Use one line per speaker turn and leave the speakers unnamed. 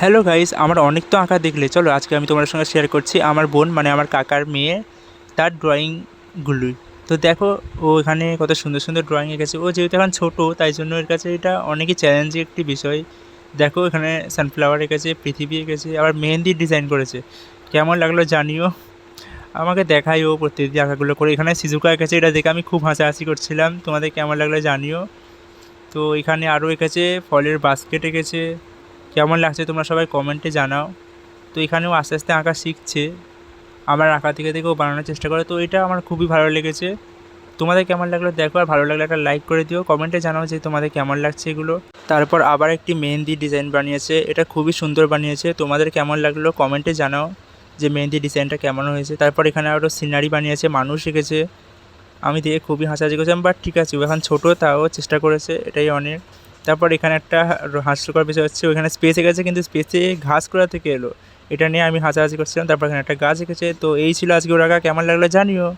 Hello guys, আমার অনেক তো আঁকা দেখলে, চলো আজকে আমি তোমাদের সঙ্গে শেয়ার করছি আমার বোন মানে আমার কাকার মেয়ে তার ড্রয়িংগুলোই। তো দেখো, ও এখানে কত সুন্দর সুন্দর ড্রয়িং এঁকেছে। ও যেহেতু এখন ছোটো, তাই জন্য এর কাছে এটা অনেকই চ্যালেঞ্জিং একটি বিষয়। দেখো, এখানে সানফ্লাওয়ার এঁকেছে, পৃথিবী এঁকেছে, আবার মেহেন্দি ডিজাইন করেছে। কেমন লাগলো জানিও। আমাকে দেখাই ও প্রত্যেকদিন আঁকাগুলো করে। এখানে সিজুকা এঁকেছে, এটা দেখে আমি খুব হাসাহাসি করছিলাম। তোমাদের কেমন লাগলো জানিও। তো এখানে আরও এঁকেছে ফলের বাস্কেট এঁকেছে। কেমন লাগছে তোমরা সবাই কমেন্টে জানাও। তো এখানেও আস্তে আস্তে আঁকা শিখছে, আমার আঁকা থেকে থেকেও বানানোর চেষ্টা করে। তো এটা আমার খুবই ভালো লেগেছে। তোমাদের কেমন লাগলো দেখো, আর ভালো লাগলে একটা লাইক করে দিও, কমেন্টে জানাও যে তোমাদের কেমন লাগছে এগুলো। তারপর আবার একটি মেহেন্দি ডিজাইন বানিয়েছে, এটা খুবই সুন্দর বানিয়েছে। তোমাদের কেমন লাগলো কমেন্টে জানাও যে মেহেন্দি ডিজাইনটা কেমন হয়েছে। তারপর এখানে আরও সিনারি বানিয়েছে, মানুষ এঁকেছে। আমি দেখে খুবই হাসাহাসি করেছিলাম, বাট ঠিক আছে, ও এখন ছোটো, তাও চেষ্টা করেছে, এটাই অনেক। তারপর এখানে একটা হাস্যকর বিষয় হচ্ছে, ওখানে স্পেস এঁকেছে কিন্তু স্পেসে ঘাস কোথা থেকে এলো, এটা নিয়ে আমি হাসাহাসি করছিলাম। তারপর এখানে একটা গাছ এঁকেছে। তো এই ছিল আজকে ওর আঁকা, কেমন লাগলো জানিও।